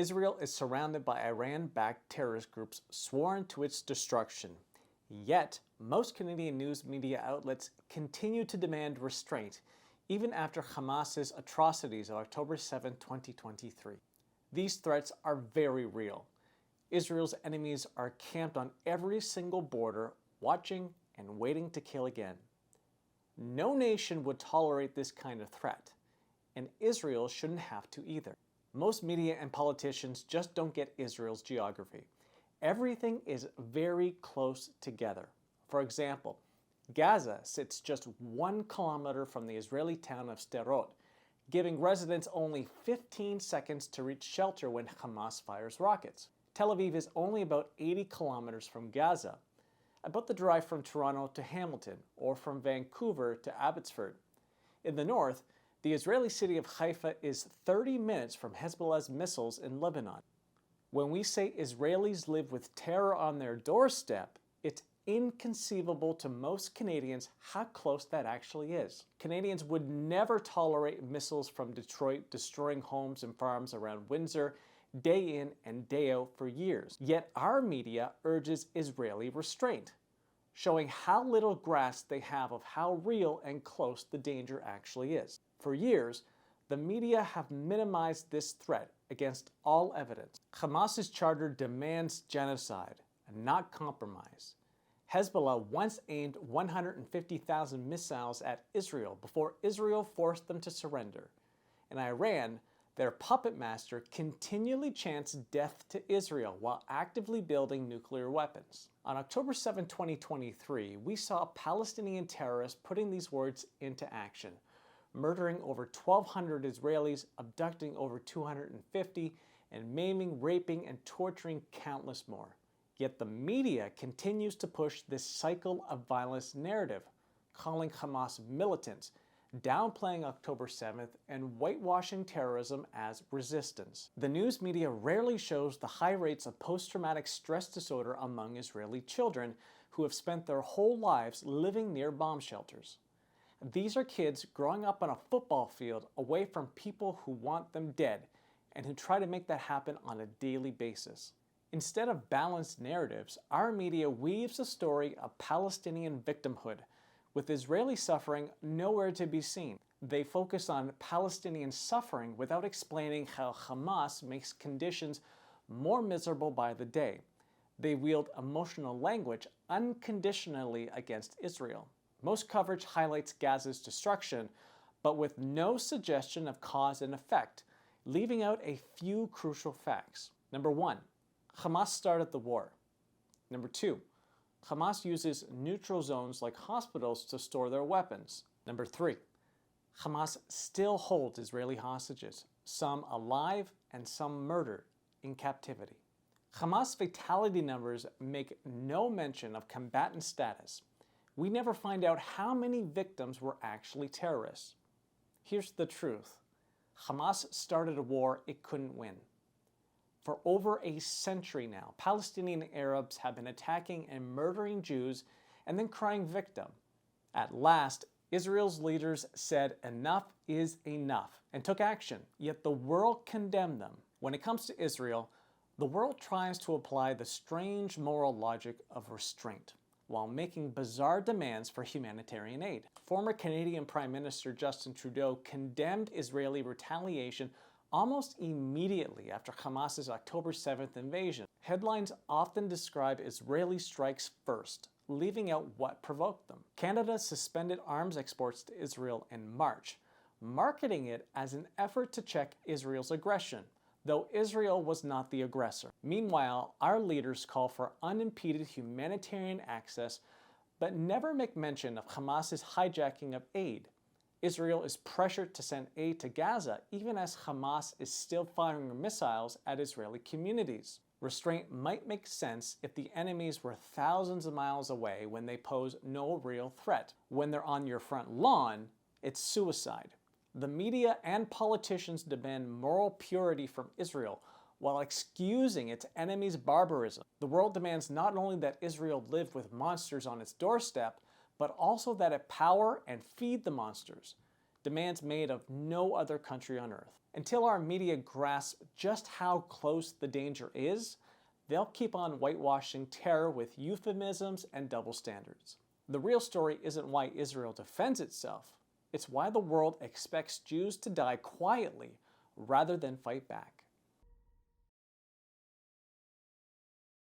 Israel is surrounded by Iran-backed terrorist groups sworn to its destruction. Yet, most Canadian news media outlets continue to demand restraint, even after Hamas's atrocities of October 7, 2023. These threats are very real. Israel's enemies are camped on every single border, watching and waiting to kill again. No nation would tolerate this kind of threat, and Israel shouldn't have to either. Most media and politicians just don't get Israel's geography. Everything is very close together. For example, Gaza sits just 1 kilometer from the Israeli town of Sderot, giving residents only 15 seconds to reach shelter when Hamas fires rockets. Tel Aviv is only about 80 kilometers from Gaza, about the drive from Toronto to Hamilton or from Vancouver to Abbotsford. In the north, the Israeli city of Haifa is 30 minutes from Hezbollah's missiles in Lebanon. When we say Israelis live with terror on their doorstep, it's inconceivable to most Canadians how close that actually is. Canadians would never tolerate missiles from Detroit destroying homes and farms around Windsor day in and day out for years. Yet our media urges Israeli restraint, showing how little grasp they have of how real and close the danger actually is. For years, the media have minimized this threat against all evidence. Hamas's charter demands genocide and not compromise. Hezbollah once aimed 150,000 missiles at Israel before Israel forced them to surrender. In Iran, their puppet master continually chants death to Israel while actively building nuclear weapons. On October 7, 2023, we saw Palestinian terrorists putting these words into action, murdering over 1,200 Israelis, abducting over 250, and maiming, raping, and torturing countless more. Yet the media continues to push this cycle of violence narrative, calling Hamas militants, downplaying October 7th, and whitewashing terrorism as resistance. The news media rarely shows the high rates of post-traumatic stress disorder among Israeli children who have spent their whole lives living near bomb shelters. These are kids growing up on a football field away from people who want them dead and who try to make that happen on a daily basis. Instead of balanced narratives, our media weaves a story of Palestinian victimhood, with Israeli suffering nowhere to be seen. They focus on Palestinian suffering without explaining how Hamas makes conditions more miserable by the day. They wield emotional language unconditionally against Israel. Most coverage highlights Gaza's destruction, but with no suggestion of cause and effect, leaving out a few crucial facts. Number 1, Hamas started the war. Number 2, Hamas uses neutral zones like hospitals to store their weapons. Number 3, Hamas still holds Israeli hostages, some alive and some murdered in captivity. Hamas fatality numbers make no mention of combatant status. We never find out how many victims were actually terrorists. Here's the truth. Hamas started a war it couldn't win. For over a century now, Palestinian Arabs have been attacking and murdering Jews and then crying victim. At last, Israel's leaders said enough is enough and took action, yet the world condemned them. When it comes to Israel, the world tries to apply the strange moral logic of restraint, while making bizarre demands for humanitarian aid. Former Canadian Prime Minister Justin Trudeau condemned Israeli retaliation almost immediately after Hamas's October 7th invasion. Headlines often describe Israeli strikes first, leaving out what provoked them. Canada suspended arms exports to Israel in March, marketing it as an effort to check Israel's aggression, though Israel was not the aggressor. Meanwhile, our leaders call for unimpeded humanitarian access, but never make mention of Hamas's hijacking of aid. Israel is pressured to send aid to Gaza, even as Hamas is still firing missiles at Israeli communities. Restraint might make sense if the enemies were thousands of miles away when they pose no real threat. When they're on your front lawn, it's suicide. The media and politicians demand moral purity from Israel while excusing its enemies' barbarism. The world demands not only that Israel live with monsters on its doorstep, but also that it power and feed the monsters, demands made of no other country on earth. Until our media grasp just how close the danger is, they'll keep on whitewashing terror with euphemisms and double standards. The real story isn't why Israel defends itself. It's why the world expects Jews to die quietly rather than fight back.